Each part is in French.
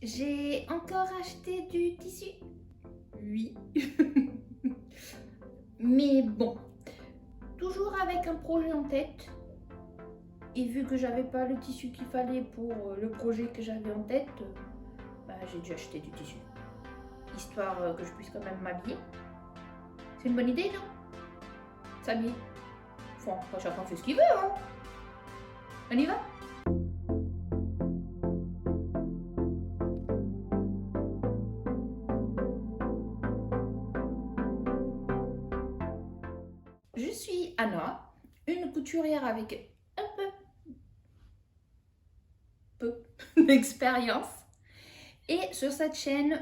J'ai encore acheté du tissu. Oui. Mais bon, toujours avec un projet en tête. Et vu que j'avais pas le tissu qu'il fallait pour le projet que j'avais en tête, j'ai dû acheter du tissu. Histoire que je puisse quand même m'habiller. C'est une bonne idée, non? S'habiller. Enfin, chacun fait ce qu'il veut, hein. On y va? Je suis Anna, une couturière avec un peu d'expérience. Et sur cette chaîne,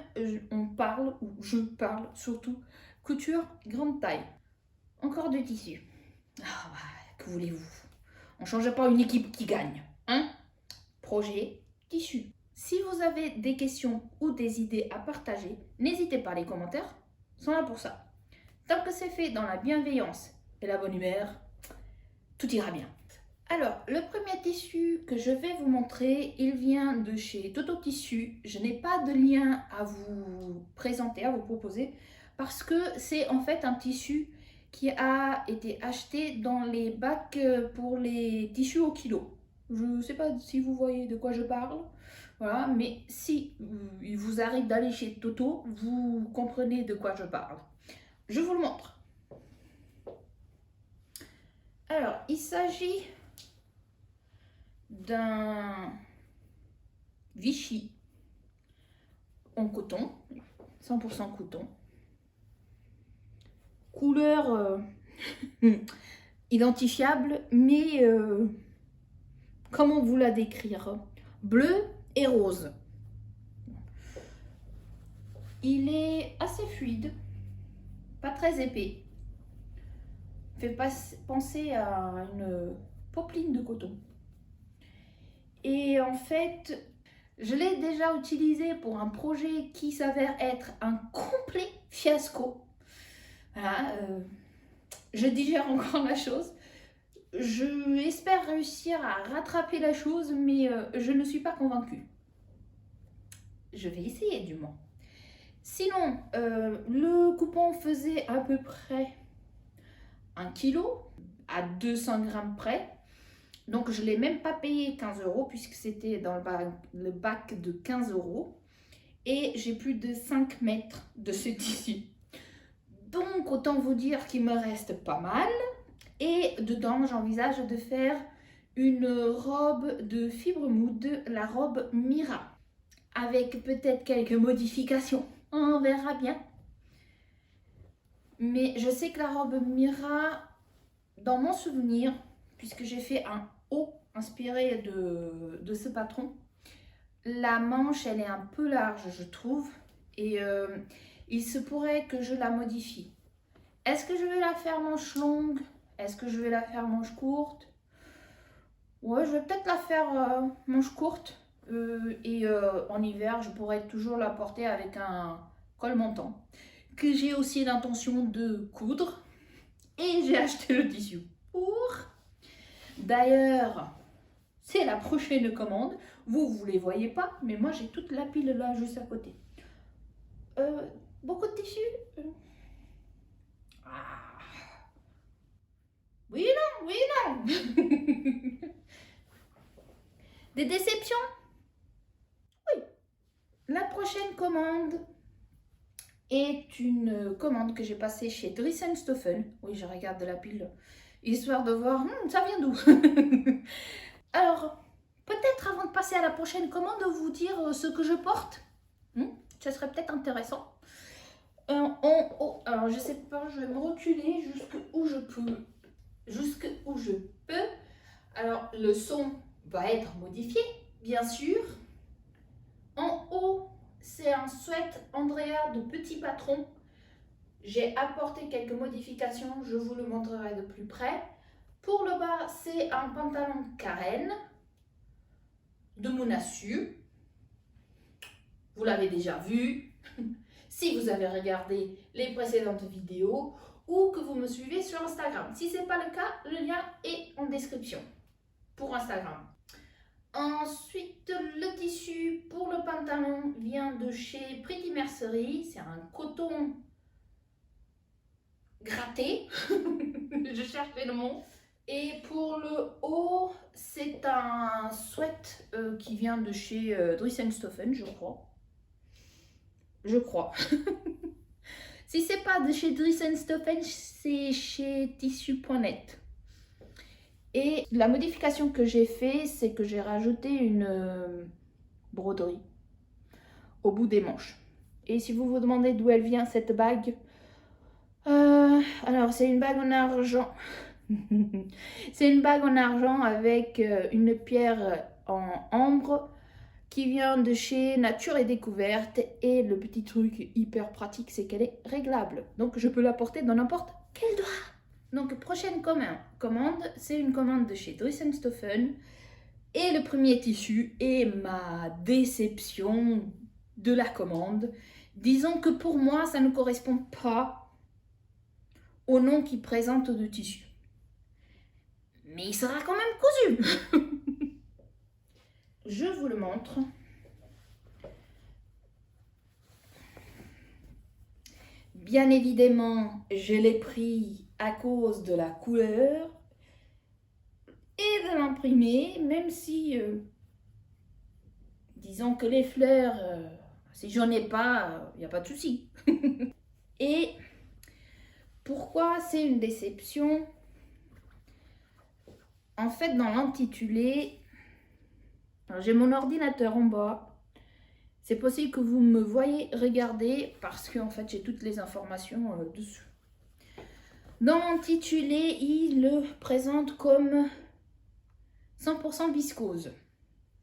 on parle, ou je parle surtout, couture grande taille. Encore de tissu. Ah, que voulez-vous? On ne change pas une équipe qui gagne, hein? Projet, tissu. Si vous avez des questions ou des idées à partager, n'hésitez pas, les commentaires sont là pour ça. Tant que c'est fait dans la bienveillance et la bonne humeur, tout ira bien. Alors, le premier tissu que je vais vous montrer, il vient de chez Toto Tissu. Je n'ai pas de lien à vous présenter, à vous proposer, parce que c'est en fait un tissu qui a été acheté dans les bacs pour les tissus au kilo. Je ne sais pas si vous voyez de quoi je parle, voilà, mais si il vous arrive d'aller chez Toto, vous comprenez de quoi je parle. Je vous le montre. Alors, il s'agit d'un Vichy en coton, 100% coton, couleur identifiable, mais comment vous la décrire? Bleu et rose. Il est assez fluide, pas très épais, fait penser à une popeline de coton. Et en fait, je l'ai déjà utilisé pour un projet qui s'avère être un complet fiasco. Voilà, je digère encore la chose. Je espère réussir à rattraper la chose, mais je ne suis pas convaincue. Je vais essayer du moins. Sinon, le coupon faisait à peu près 1 kg à 200 grammes près. Donc je ne l'ai même pas payé 15 € puisque c'était dans le bac de 15 €. Et j'ai plus de 5 mètres de ce tissu. Donc autant vous dire qu'il me reste pas mal. Et dedans j'envisage de faire une robe de fibre moude, la robe Mira. Avec peut-être quelques modifications, on verra bien. Mais je sais que la robe Mira, dans mon souvenir, puisque j'ai fait un haut inspiré de ce patron, la manche elle est un peu large je trouve et il se pourrait que je la modifie. Est-ce que je vais la faire manche longue? Est-ce que je vais la faire manche courte? Ouais, je vais peut-être la faire manche courte et en hiver je pourrais toujours la porter avec un col montant que j'ai aussi l'intention de coudre et j'ai acheté le tissu pour. D'ailleurs, c'est la prochaine commande. Vous les voyez pas, mais moi j'ai toute la pile là juste à côté. Beaucoup de tissu. Ah. Oui, non, oui, non. Des déceptions? Oui. La prochaine commande est une commande que j'ai passée chez Dries&Stoffen. Oui, je regarde de la pile, histoire de voir, ça vient d'où. Alors, peut-être avant de passer à la prochaine commande, vous dire ce que je porte. Ça serait peut-être intéressant. En haut, alors je sais pas, je vais me reculer jusqu'où je peux. Jusqu'où je peux. Alors, le son va être modifié, bien sûr. En haut, c'est un sweat Andrea de Petit Patron. J'ai apporté quelques modifications, je vous le montrerai de plus près. Pour le bas, c'est un pantalon Karen de Monassu. Vous l'avez déjà vu si vous avez regardé les précédentes vidéos ou que vous me suivez sur Instagram. Si ce n'est pas le cas, le lien est en description pour Instagram. Ensuite, le tissu pour le pantalon vient de chez Pretty Mercery. C'est un coton gratté. Je cherchais le mot. Et pour le haut, c'est un sweat qui vient de chez Dries & je crois. Je crois. Si c'est pas de chez Dries & c'est chez tissu.net. Et la modification que j'ai fait, c'est que j'ai rajouté une broderie au bout des manches. Et si vous vous demandez d'où elle vient cette bague, alors c'est une bague en argent. C'est une bague en argent avec une pierre en ambre qui vient de chez Nature et Découverte. Et le petit truc hyper pratique, c'est qu'elle est réglable. Donc je peux la porter dans n'importe quel doigt. Donc prochaine commande, c'est une commande de chez Dries & Stephen. Et le premier tissu est ma déception de la commande. Disons que pour moi, ça ne correspond pas au nom qui présente de tissu. Mais il sera quand même cousu. Je vous le montre. Bien évidemment, je l'ai pris à cause de la couleur et de l'imprimé, même si, disons que les fleurs, si j'en ai pas, il n'y a pas de souci. Et pourquoi c'est une déception? En fait, dans l'intitulé, j'ai mon ordinateur en bas. C'est possible que vous me voyez regarder parce que en fait, j'ai toutes les informations dessus. Dans l'intitulé, il le présente comme 100% viscose.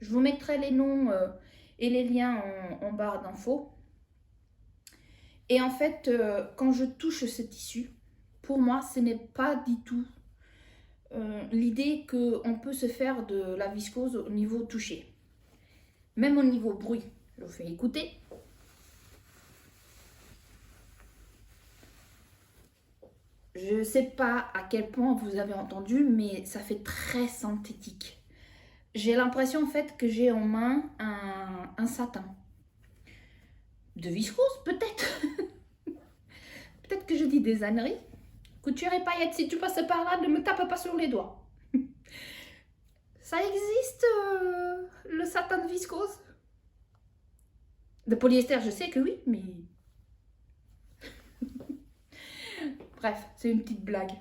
Je vous mettrai les noms et les liens en barre d'infos. Et en fait, quand je touche ce tissu, pour moi, ce n'est pas du tout l'idée qu'on peut se faire de la viscose au niveau touché. Même au niveau bruit. Je vous fais écouter. Je ne sais pas à quel point vous avez entendu, mais ça fait très synthétique. J'ai l'impression en fait que j'ai en main un satin. De viscose, peut-être. Peut-être que je dis des âneries. Couture et paillettes, si tu passes par là, ne me tape pas sur les doigts. Ça existe, le satin de viscose? De polyester, je sais que oui, mais... Bref, c'est une petite blague.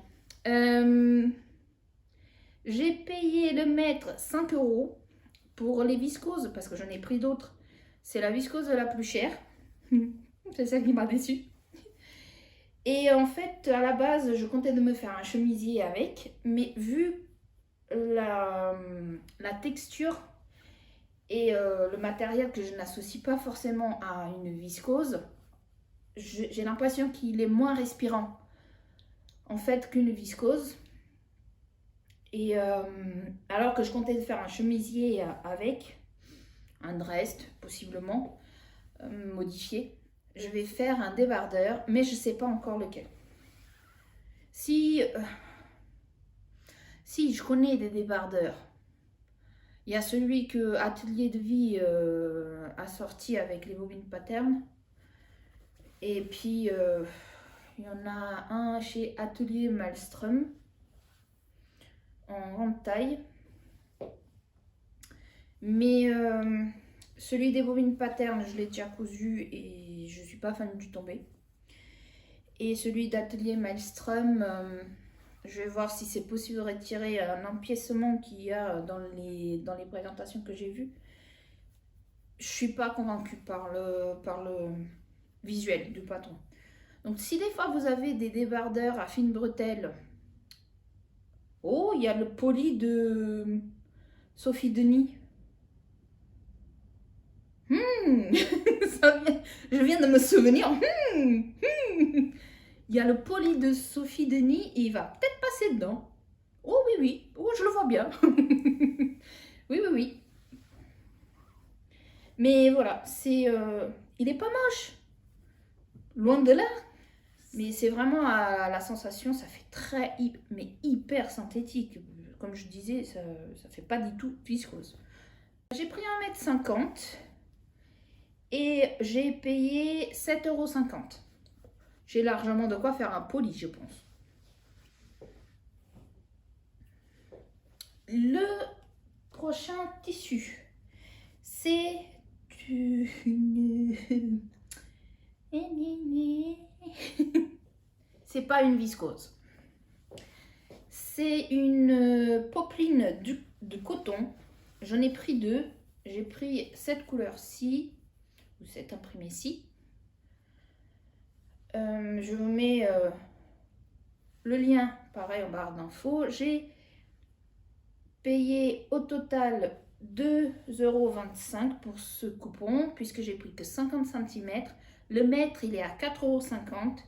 J'ai payé le mètre 5 € pour les viscoses, parce que j'en ai pris d'autres. C'est la viscose la plus chère. C'est celle qui m'a déçue. Et en fait, à la base, je comptais de me faire un chemisier avec, mais vu la texture et le matériel que je n'associe pas forcément à une viscose, j'ai l'impression qu'il est moins respirant en fait qu'une viscose. Et alors que je comptais faire un chemisier avec un Dresde possiblement modifié, je vais faire un débardeur, mais je ne sais pas encore lequel. Si je connais des débardeurs, il y a celui que Atelier de Vie a sorti avec les bobines patternes. Et puis, il y en a un chez Atelier Malmström en grande taille. Mais celui des bobines patternes, je l'ai déjà cousu et je ne suis pas fan du tombé. Et celui d'Atelier Malmström, je vais voir si c'est possible de retirer un empiècement qu'il y a dans les présentations que j'ai vues. Je ne suis pas convaincue par le visuel du patron. Donc si des fois vous avez des débardeurs à fines bretelles, oh, il y a le poli de Sophie Denis. Je viens de me souvenir. Il y a le poli de Sophie Denis et il va peut-être passer dedans. Oh oui, oui. Oh, je le vois bien. Oui, oui, oui. Mais voilà, il est pas moche. Loin de là. Mais c'est vraiment à la sensation, ça fait mais hyper synthétique. Comme je disais, ça fait pas du tout viscose. J'ai pris 1,50 m. Et j'ai payé 7,50 €. J'ai largement de quoi faire un poli, je pense. Le prochain tissu, c'est une... C'est pas une viscose. C'est une popeline de coton. J'en ai pris deux. J'ai pris cette couleur-ci, ou cette imprimée-ci. Je vous mets le lien, pareil, en barre d'infos. J'ai payé au total 2,25 € pour ce coupon, puisque j'ai pris que 50 cm. Le mètre, il est à 4,50 €.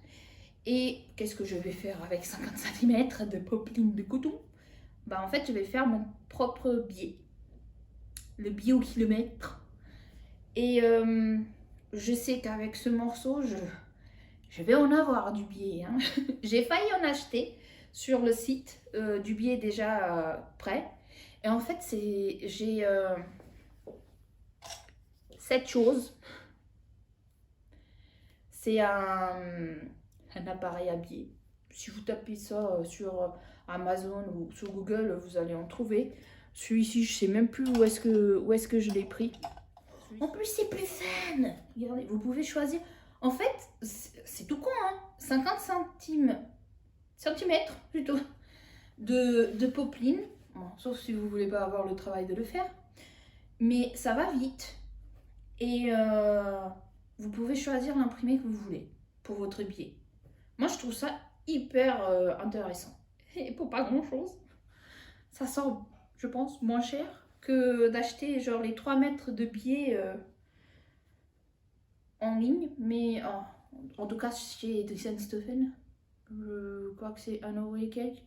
Et qu'est-ce que je vais faire avec 50 cm de popeline de coton? Bah en fait, je vais faire mon propre billet. Le billet au kilomètre. Et je sais qu'avec ce morceau, je vais en avoir du billet. Hein. J'ai failli en acheter sur le site du billet déjà prêt. Et en fait, j'ai cette chose. C'est un appareil à billets. Si vous tapez ça sur Amazon ou sur Google, vous allez en trouver. Celui-ci, je sais même plus où est-ce que je l'ai pris. En plus, c'est plus fun. Regardez, vous pouvez choisir. En fait, c'est tout con, hein. 50 centimètres plutôt de popeline. Bon, sauf si vous voulez pas avoir le travail de le faire. Mais ça va vite. Et vous pouvez choisir l'imprimé que vous voulez pour votre billet. Moi, je trouve ça hyper intéressant. Et pour pas grand-chose. Ça sort, je pense, moins cher que d'acheter genre les 3 mètres de billets en ligne. Mais en tout cas, chez Driessen Stephen, je crois que c'est 1 € et quelques.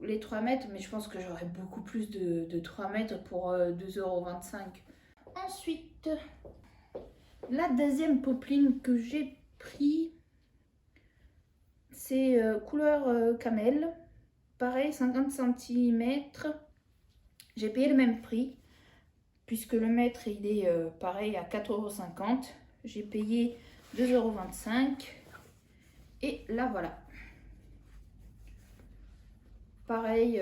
Les 3 mètres, mais je pense que j'aurais beaucoup plus de 3 mètres pour 2,25 €. Ensuite, la deuxième popeline que j'ai pris, c'est couleur camel. Pareil, 50 cm. J'ai payé le même prix, puisque le mètre, il est pareil à 4,50 €. J'ai payé 2,25 €. Et là, voilà. Pareil,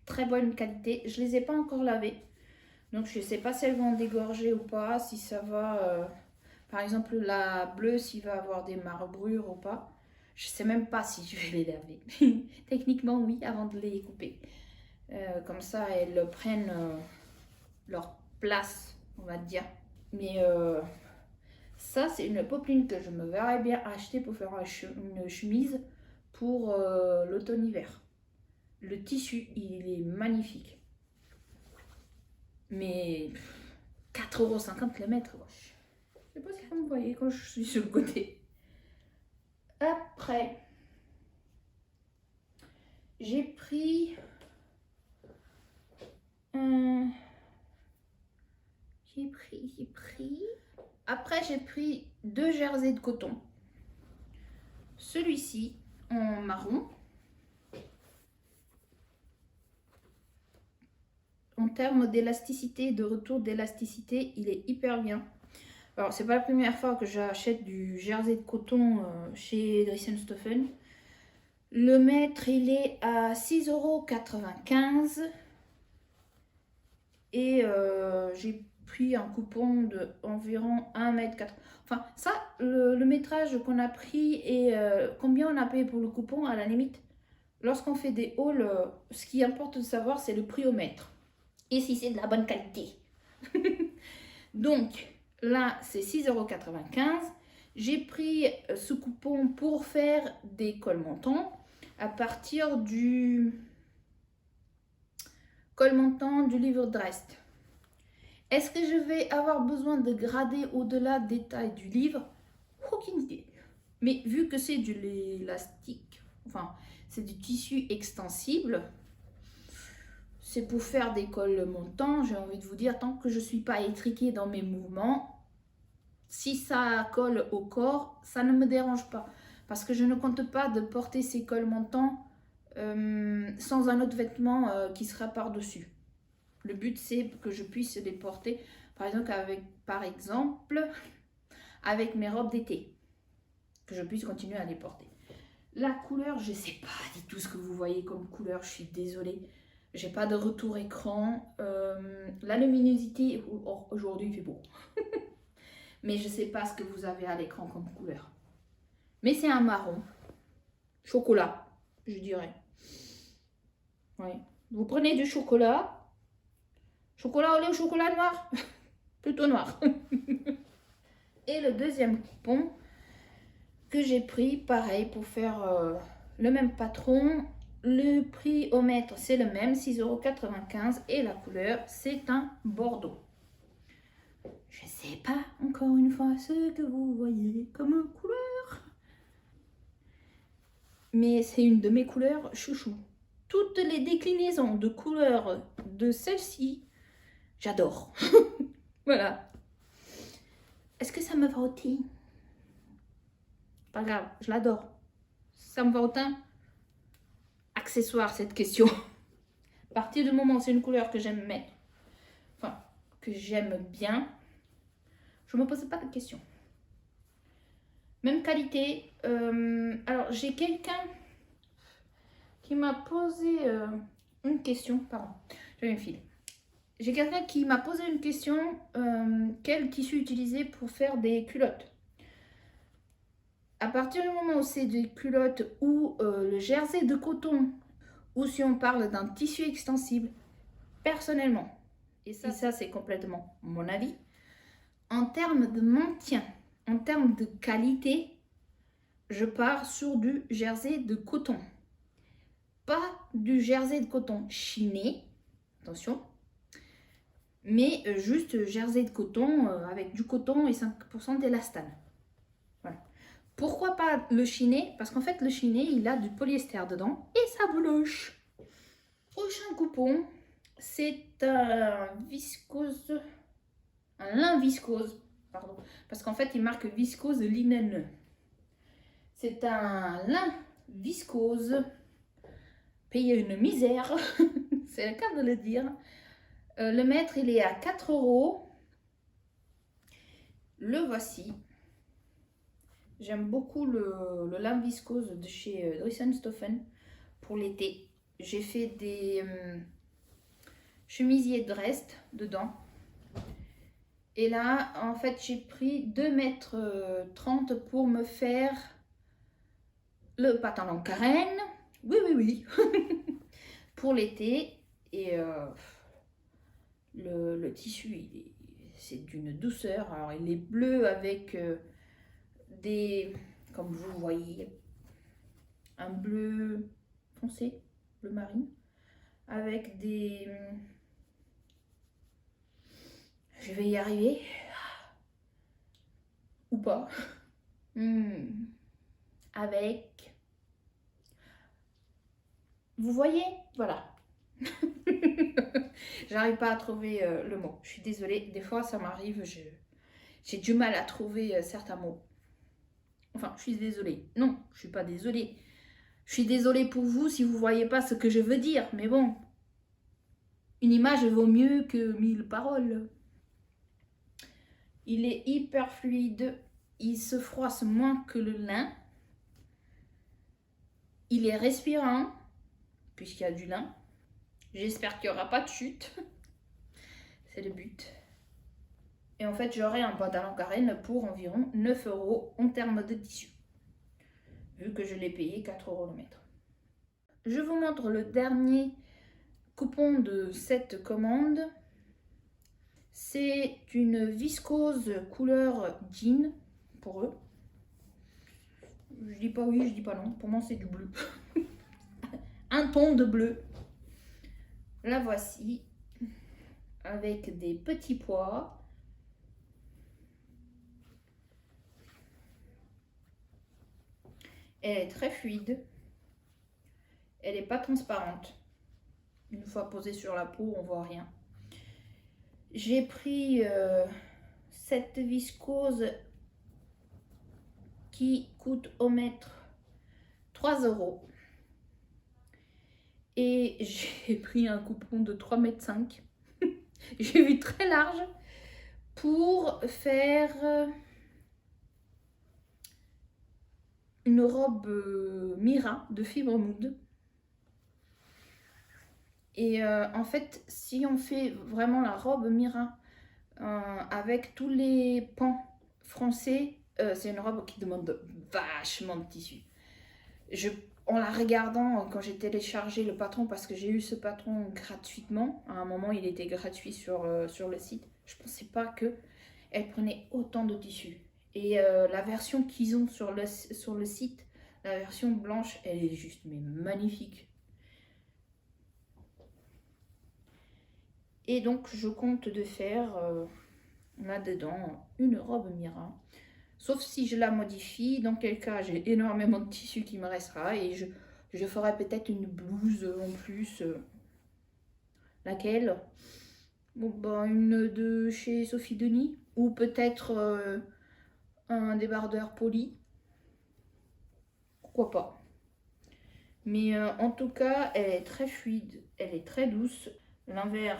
très bonne qualité. Je les ai pas encore lavées. Donc, je sais pas si elles vont dégorger ou pas, si ça va... par exemple, la bleue, s'il va avoir des marbrures ou pas. Je sais même pas si je vais les laver. Techniquement, oui, avant de les couper. Comme ça, elles prennent leur place, on va dire. Mais ça, c'est une popeline que je me verrais bien acheter pour faire une chemise pour l'automne-hiver. Le tissu, il est magnifique. Mais 4,50 € le mètre. Je sais pas si vous me voyez quand je suis sur le côté. Après, j'ai pris Après, j'ai pris 2 jerseys de coton. Celui-ci en marron. En termes d'élasticité, de retour d'élasticité, il est hyper bien. Alors, c'est pas la première fois que j'achète du jersey de coton chez Driessen Stephen. Le mètre, il est à 6,95 €. Et j'ai pris un coupon de environ 1,80 m. Enfin, ça, le métrage qu'on a pris et combien on a payé pour le coupon, à la limite, lorsqu'on fait des hauls, ce qui importe de savoir, c'est le prix au mètre. Et si c'est de la bonne qualité. Donc, là, c'est 6,95 €. J'ai pris ce coupon pour faire des cols montants à partir du col montant du livre Drest. Est-ce que je vais avoir besoin de grader au-delà des tailles du livre? Aucune idée. Mais vu que c'est de l'élastique, enfin, c'est du tissu extensible, c'est pour faire des cols montants. J'ai envie de vous dire, tant que je ne suis pas étriquée dans mes mouvements, si ça colle au corps, ça ne me dérange pas. Parce que je ne compte pas de porter ces cols montants sans un autre vêtement qui sera par-dessus. Le but, c'est que je puisse les porter, par exemple, avec mes robes d'été. Que je puisse continuer à les porter. La couleur, je ne sais pas du tout ce que vous voyez comme couleur, je suis désolée. J'ai pas de retour écran. La luminosité, aujourd'hui il fait beau. Mais je ne sais pas ce que vous avez à l'écran comme couleur. Mais c'est un marron. Chocolat, je dirais. Oui. Vous prenez du chocolat. Chocolat au lait ou chocolat noir? Plutôt noir. Et le deuxième coupon que j'ai pris, pareil, pour faire le même patron. Le prix au mètre, c'est le même, 6,95 € et la couleur, c'est un bordeaux. Je ne sais pas, encore une fois, ce que vous voyez comme couleur. Mais c'est une de mes couleurs chouchou. Toutes les déclinaisons de couleurs de celle-ci, j'adore. Voilà. Est-ce que ça me va au teint? Pas grave, je l'adore. Ça me va au teint? Accessoire cette question. À partir du moment où c'est une couleur que j'aime mettre, enfin, que j'aime bien, je ne me pose pas de questions. Même qualité. Alors, j'ai quelqu'un qui m'a posé une question. Pardon, j'ai un fil. J'ai quelqu'un qui m'a posé une question. Quel tissu utiliser pour faire des culottes? À partir du moment où c'est des culottes ou le jersey de coton, ou si on parle d'un tissu extensible, personnellement, et ça c'est complètement mon avis, en termes de maintien, en termes de qualité, je pars sur du jersey de coton. Pas du jersey de coton chiné, attention, mais juste jersey de coton avec du coton et 5% d'élastane. Voilà. Pourquoi pas le chiné? Parce qu'en fait, le chiné, il a du polyester dedans et ça bouloche. Prochain coupon, c'est un viscose, un lin viscose, pardon, parce qu'en fait, il marque viscose linen. C'est un lin viscose, payé une misère, c'est le cas de le dire. Le mètre, il est à 4 €. Le voici. J'aime beaucoup le lin viscose de chez Dresden-Stoffen pour l'été. J'ai fait des chemisiers de Dresde dedans. Et là, en fait, j'ai pris 2,30 m pour me faire le pantalon carène. Oui, oui, oui. Pour l'été. Et le tissu, c'est d'une douceur. Alors, il est bleu avec des, comme vous voyez, un bleu foncé, bleu marine, avec des... Je vais y arriver. Ou pas. Avec... Vous voyez? Voilà. J'arrive pas à trouver le mot. Je suis désolée. Des fois, ça m'arrive. J'ai du mal à trouver certains mots. Enfin, je suis désolée. Non, je suis pas désolée. Je suis désolée pour vous si vous voyez pas ce que je veux dire. Mais bon, une image vaut mieux que 1000 paroles. Il est hyper fluide. Il se froisse moins que le lin. Il est respirant, puisqu'il y a du lin. J'espère qu'il n'y aura pas de chute. C'est le but. Et en fait, j'aurai un pantalon carène pour environ 9 € en termes de tissu. Vu que je l'ai payé 4 € le mètre. Je vous montre le dernier coupon de cette commande. C'est une viscose couleur jean pour eux. Je dis pas oui, je dis pas non. Pour moi, c'est du bleu. Un ton de bleu. La voici. Avec des petits pois. Elle est très fluide. Elle n'est pas transparente. Une fois posée sur la peau, on voit rien. J'ai pris cette viscose qui coûte au mètre 3 €. Et j'ai pris un coupon de 3,5 €. J'ai vu très large pour faire une robe Mira de fibre mood. Et en fait, si on fait vraiment la robe Mira avec tous les pans français, c'est une robe qui demande vachement de tissu. En la regardant, quand j'ai téléchargé le patron, parce que j'ai eu ce patron gratuitement, à un moment il était gratuit sur le site, je pensais pas qu'elle prenait autant de tissu. Et la version qu'ils ont sur le site, la version blanche, elle est juste mais magnifique. Et donc je compte de faire là-dedans une robe Mira. Sauf si je la modifie, dans quel cas j'ai énormément de tissu qui me restera et je ferai peut-être une blouse en plus. Laquelle? Bon, bah, une de chez Sophie Denis ou peut-être un débardeur poli. Pourquoi pas? Mais en tout cas, elle est très fluide, elle est très douce. L'envers,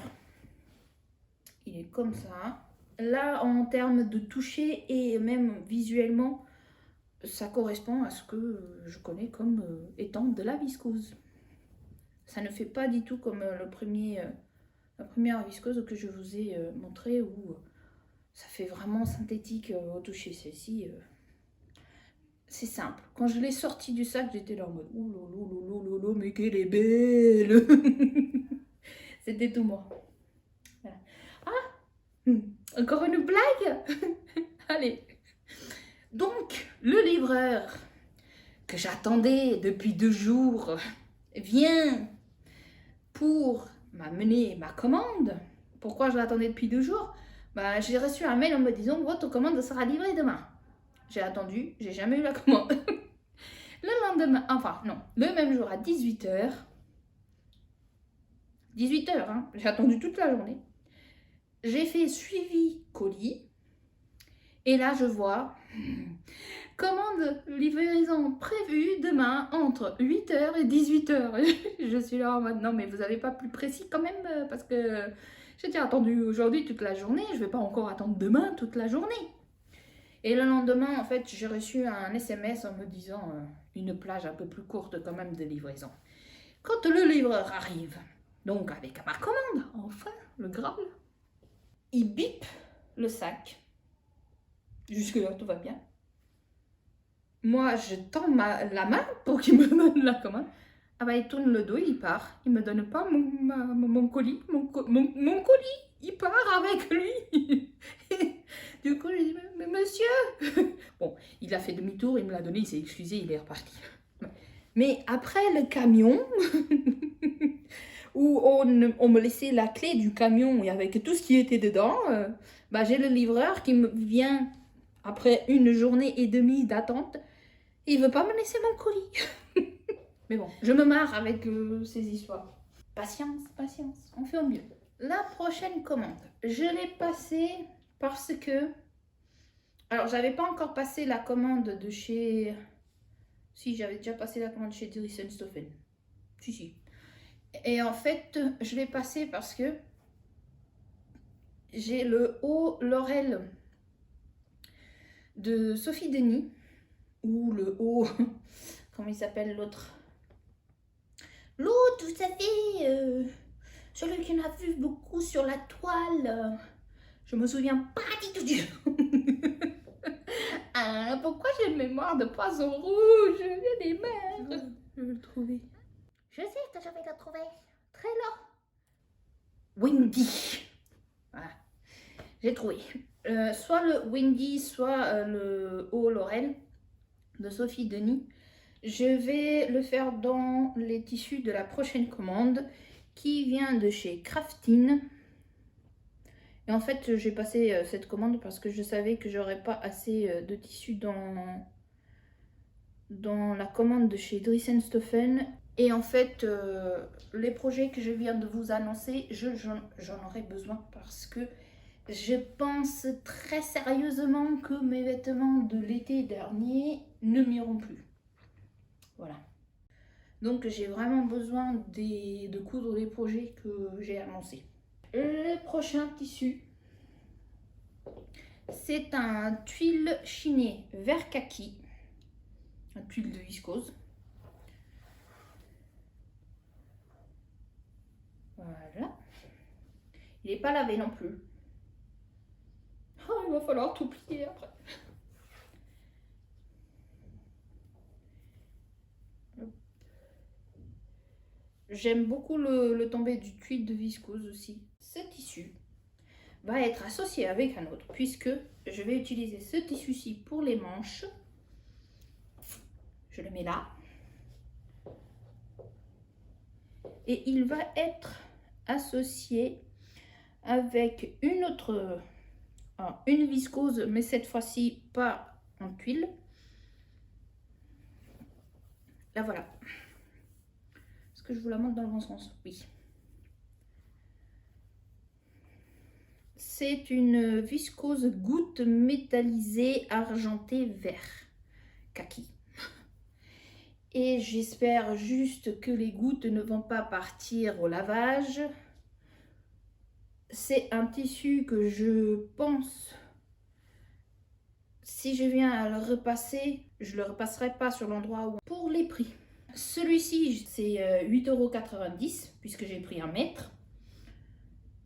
il est comme ça. Là, en termes de toucher et même visuellement, ça correspond à ce que je connais comme étant de la viscose. Ça ne fait pas du tout comme la première viscose que je vous ai montré où ça fait vraiment synthétique au toucher. Celle-ci, c'est simple. Quand je l'ai sortie du sac, j'étais là en mode ouh lolo, mais qu'elle est belle. C'était tout moi. Voilà. Ah, encore une blague. Allez. Donc, le livreur que j'attendais depuis 2 jours vient pour m'amener ma commande. Pourquoi je l'attendais depuis 2 jours? Bah, j'ai reçu un mail en me disant votre commande sera livrée demain. J'ai attendu, j'ai jamais eu la commande. Le lendemain, enfin non, le même jour à 18h. 18h, hein, j'ai attendu toute la journée. J'ai fait suivi colis. Et là, je vois commande livraison prévue demain entre 8h et 18h. Je suis là en mode non, mais vous n'avez pas plus précis quand même parce que j'ai déjà attendu aujourd'hui toute la journée. Je ne vais pas encore attendre demain toute la journée. Et le lendemain, en fait, j'ai reçu un SMS en me disant une plage un peu plus courte quand même de livraison. Quand le livreur arrive, donc avec ma commande, enfin, le Graal, il bip le sac. Jusque-là, tout va bien. Moi, je tends la main pour qu'il me donne la commande. Ah bah, il tourne le dos, il part. Il me donne pas mon colis. Mon colis, il part avec lui. Du coup, je lui dis, mais monsieur. Bon, il a fait demi-tour, il me l'a donné, il s'est excusé, il est reparti. Mais après le camion, où on me laissait la clé du camion et avec tout ce qui était dedans, bah, j'ai le livreur qui me vient après 1 journée et demie d'attente. Il veut pas me laisser mon colis. Mais bon, je me marre avec ces histoires. Patience, patience, on fait au mieux. La prochaine commande, je l'ai passée parce que... Alors, j'avais pas encore passé la commande de chez... Si, j'avais déjà passé la commande chez Dries & Stoffen. Si. Et en fait, je l'ai passée parce que j'ai le haut Laurel de Sophie Denis. Ou le haut... Comment il s'appelle l'autre? L'autre, vous savez, celui qui a vu beaucoup sur la toile. Je me souviens pas du tout du... Ah, pourquoi j'ai une mémoire de poisson rouge? J'ai des mers. Je vais le trouver. Je sais que je vais le trouver. Très là. Windy. Voilà. J'ai trouvé. Soit le Windy, soit le haut Laurel de Sophie Denis. Je vais le faire dans les tissus de la prochaine commande qui vient de chez Craftin. Et en fait, j'ai passé cette commande parce que je savais que j'aurais pas assez de tissu dans la commande de chez Dries & Stoffen. Et en fait, les projets que je viens de vous annoncer, j'en aurai besoin parce que je pense très sérieusement que mes vêtements de l'été dernier ne m'iront plus. Voilà. Donc j'ai vraiment besoin de coudre les projets que j'ai annoncés. Le prochain tissu, c'est un tuile chiné vert kaki, un tuile de viscose. Voilà. Il n'est pas lavé non plus. Oh, il va falloir tout plier après. J'aime beaucoup le tombé du tuile de viscose aussi. Ce tissu va être associé avec un autre puisque je vais utiliser ce tissu-ci pour les manches. Je le mets là. Et il va être associé avec une viscose, mais cette fois-ci pas en tuile. Là voilà. Est-ce que je vous la montre dans le bon sens? Oui. C'est une viscose goutte métallisée argentée vert kaki. Et j'espère juste que les gouttes ne vont pas partir au lavage. C'est un tissu que je pense, si je viens à le repasser, je ne le repasserai pas sur l'endroit où... Pour les prix, celui-ci c'est 8,90 € puisque j'ai pris 1 mètre.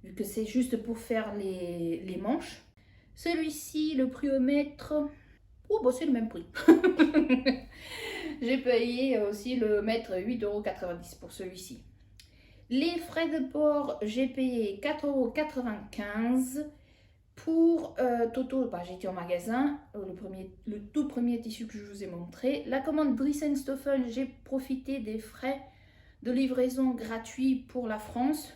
Vu que c'est juste pour faire les manches. Celui-ci, le prix au mètre, oh bah c'est le même prix. J'ai payé aussi le mètre 8,90 € pour celui-ci. Les frais de port, j'ai payé 4,95 € pour Toto. Bah, j'étais au magasin, le tout premier tissu que je vous ai montré. La commande Dries & Stoffel, j'ai profité des frais de livraison gratuits pour la France.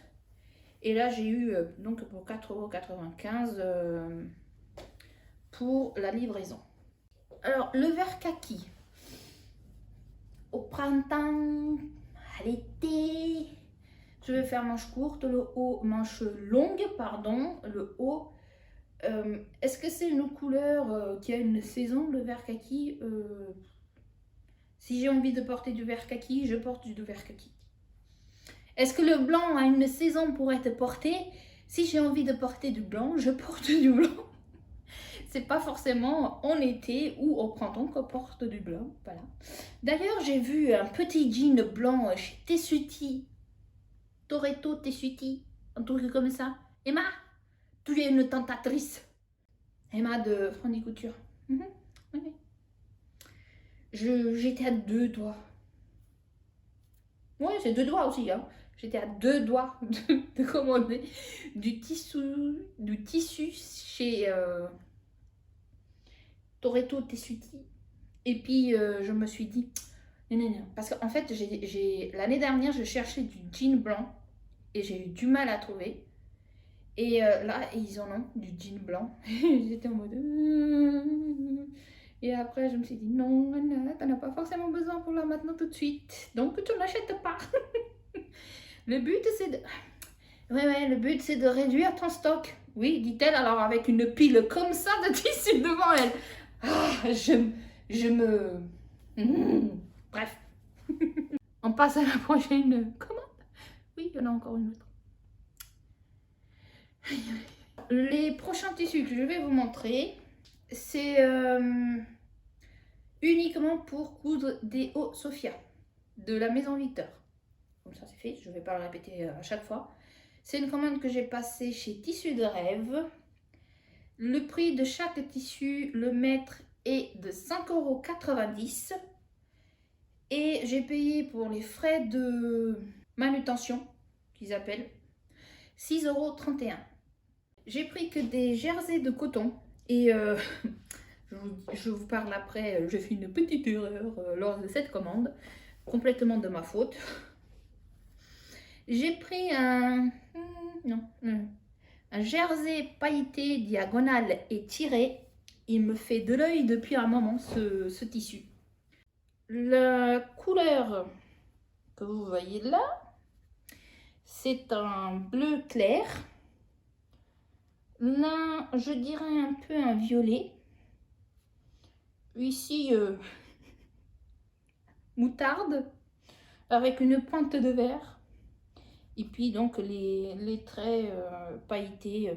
Et là, j'ai eu donc pour 4,95 € pour la livraison. Alors, le vert kaki. Au printemps, à l'été, je vais faire manche courte, le haut, manche longue, pardon, le haut. Est-ce que c'est une couleur qui a une saison, le vert kaki? Si j'ai envie de porter du vert kaki, je porte du vert kaki. Est-ce que le blanc a une saison pour être porté? Si j'ai envie de porter du blanc, je porte du blanc. C'est pas forcément en été ou au printemps qu'on porte du blanc. Voilà. D'ailleurs, j'ai vu un petit jean blanc chez Tessuti. Toretto Tessuti. Un truc comme ça. Emma, tu es une tentatrice. Emma de Frandy Couture. Oui. J'étais à 2 doigts. Ouais, c'est 2 doigts aussi. Hein. J'étais à 2 doigts de commander du tissu chez Toretto Tessuti. Et puis je me suis dit, non. Parce qu'en fait, l'année dernière, je cherchais du jean blanc et j'ai eu du mal à trouver. Et là, ils en ont du jean blanc. J'étais en mode... Et après, je me suis dit, non, Anna, t'en as pas forcément besoin pour là maintenant tout de suite. Donc, tu n'achètes pas. Le but, c'est de... Ouais, le but, c'est de réduire ton stock. Oui, dit-elle, alors avec une pile comme ça de tissu devant elle. Ah, je me... Bref. On passe à la prochaine commande. Oui, il y en a encore une autre. Les prochains tissus que je vais vous montrer, c'est uniquement pour coudre des hauts Sophia de la maison Victor. Comme ça c'est fait, je ne vais pas le répéter à chaque fois. C'est une commande que j'ai passée chez Tissus de Rêve. Le prix de chaque tissu, le mètre, est de 5,90 €. Et j'ai payé pour les frais de manutention, qu'ils appellent, 6,31 €. J'ai pris que des jerseys de coton et je vous parle après, j'ai fait une petite erreur lors de cette commande, complètement de ma faute. J'ai pris un jersey pailleté diagonale et tiré. Il me fait de l'œil depuis un moment ce tissu. La couleur que vous voyez là, c'est un bleu clair. Là, je dirais un peu un violet. Ici, moutarde avec une pointe de vert. Et puis donc les traits pailletés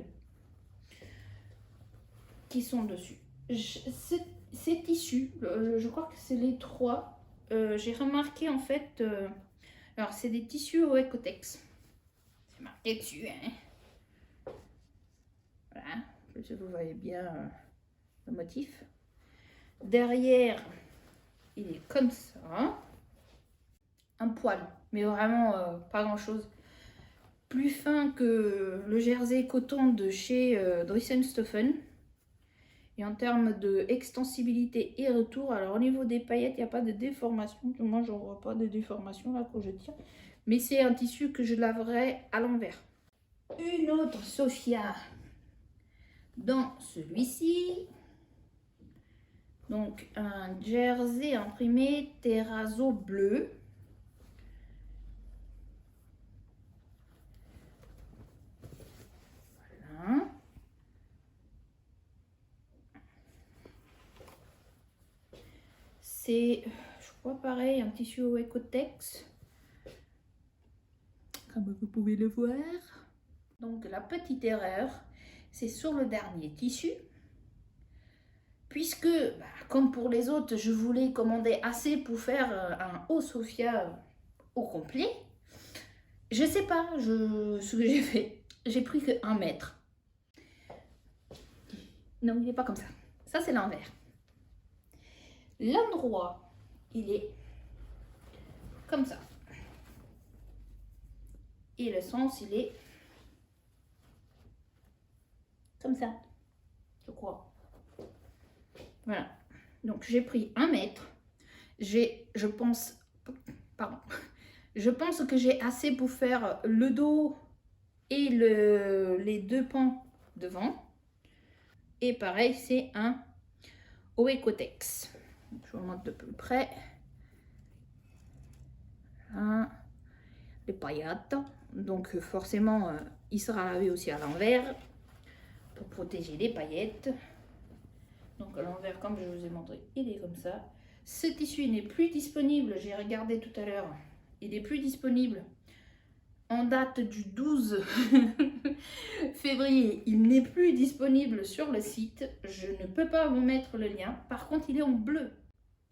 qui sont dessus. Ces tissus, je crois que c'est les trois. J'ai remarqué en fait, alors c'est des tissus au Ecotex. C'est marqué dessus, hein. Voilà, si vous voyez bien le motif. Derrière, il est comme ça. Un poil, mais vraiment pas grand chose. Plus fin que le jersey coton de chez Dries+Stephen. Et en termes de extensibilité et retour, alors au niveau des paillettes, il n'y a pas de déformation. Moi, j'en vois pas de déformation là quand je tire. Mais c'est un tissu que je laverai à l'envers. Une autre Sophia dans celui-ci. Donc un jersey imprimé terrazzo bleu. Voilà. C'est, je crois pareil, un tissu au Ecotex. Comme vous pouvez le voir. Donc la petite erreur, c'est sur le dernier tissu. Puisque, comme pour les autres, je voulais commander assez pour faire un haut Sophia au complet. Je sais pas ce que j'ai fait. J'ai pris que 1 mètre. Non, il n'est pas comme ça. Ça, c'est l'envers. L'endroit, il est comme ça. Et le sens, il est comme ça, je crois. Voilà. Donc, j'ai pris 1 mètre. Je pense que j'ai assez pour faire le dos et les 2 pans devant. Et pareil, c'est un Ecotex. Je vous montre de plus près. Voilà. Les paillettes. Donc forcément, il sera lavé aussi à l'envers pour protéger les paillettes. Donc à l'envers, comme je vous ai montré, il est comme ça. Ce tissu n'est plus disponible, j'ai regardé tout à l'heure. Il n'est plus disponible en date du 12 février. Il n'est plus disponible sur le site. Je ne peux pas vous mettre le lien. Par contre, il est en bleu.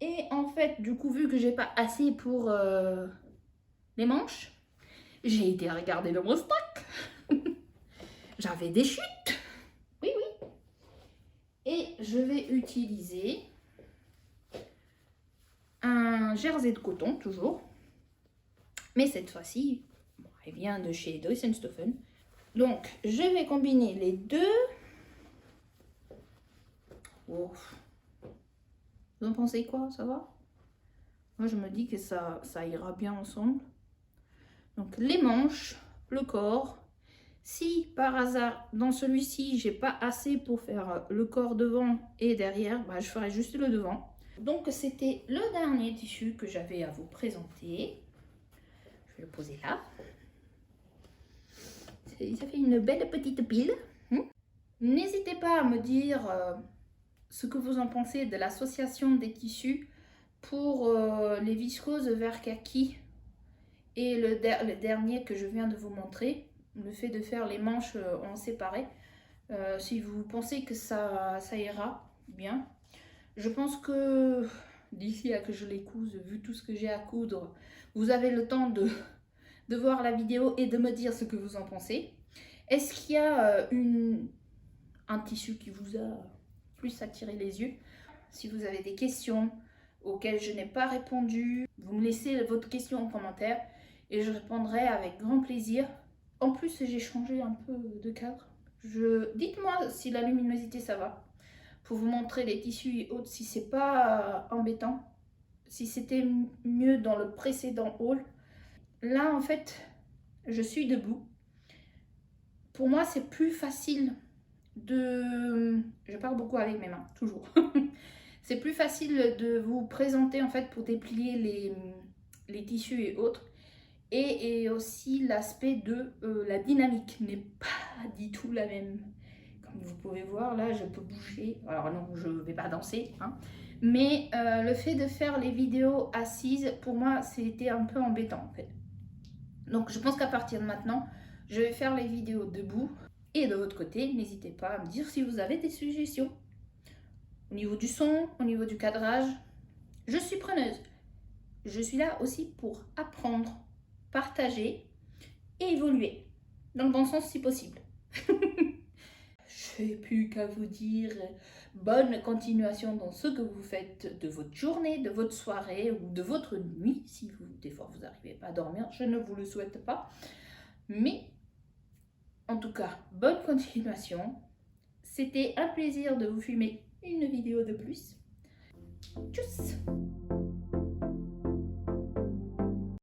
Et en fait, du coup, vu que j'ai pas assez pour les manches, j'ai été regarder dans mon stock. J'avais des chutes. Oui, oui. Et je vais utiliser un jersey de coton, toujours. Mais cette fois-ci, bon, elle vient de chez Dries+Stephen. Donc, je vais combiner les deux. Oh. Vous en pensez quoi? Ça va? Moi, je me dis que ça ira bien ensemble. Donc, les manches, le corps. Si par hasard, dans celui-ci, j'ai pas assez pour faire le corps devant et derrière, je ferai juste le devant. Donc, c'était le dernier tissu que j'avais à vous présenter. Je vais le poser là. Ça fait une belle petite pile. N'hésitez pas à me dire ce que vous en pensez de l'association des tissus pour les viscoses vert kaki et le dernier que je viens de vous montrer, le fait de faire les manches en séparé. Si vous pensez que ça ira bien, je pense que d'ici à que je les couse, vu tout ce que j'ai à coudre, vous avez le temps de voir la vidéo et de me dire ce que vous en pensez. Est-ce qu'il y a un tissu qui vous a plus attiré les yeux? Si vous avez des questions auxquelles je n'ai pas répondu, vous me laissez votre question en commentaire et je répondrai avec grand plaisir. En plus, j'ai changé un peu de cadre. Dites-moi si la luminosité ça va, pour vous montrer les tissus et autres, si c'est pas embêtant, si c'était mieux dans le précédent haul. Là, en fait, je suis debout. Pour moi, c'est plus facile de... Je parle beaucoup avec mes mains, toujours. C'est plus facile de vous présenter, en fait, pour déplier les tissus et autres. Et aussi l'aspect de la dynamique n'est pas du tout la même. Comme vous pouvez voir, là, je peux bouger. Alors non, je ne vais pas danser, hein. Mais le fait de faire les vidéos assises, pour moi, c'était un peu embêtant, en fait. Donc je pense qu'à partir de maintenant, je vais faire les vidéos debout. Et de votre côté, n'hésitez pas à me dire si vous avez des suggestions. Au niveau du son, au niveau du cadrage, je suis preneuse. Je suis là aussi pour apprendre, partager et évoluer. Dans le bon sens si possible. Je n'ai plus qu'à vous dire bonne continuation dans ce que vous faites de votre journée, de votre soirée ou de votre nuit. Si vous, des fois vous n'arrivez pas à dormir, je ne vous le souhaite pas. Mais en tout cas, bonne continuation. C'était un plaisir de vous filmer une vidéo de plus. Tchuss!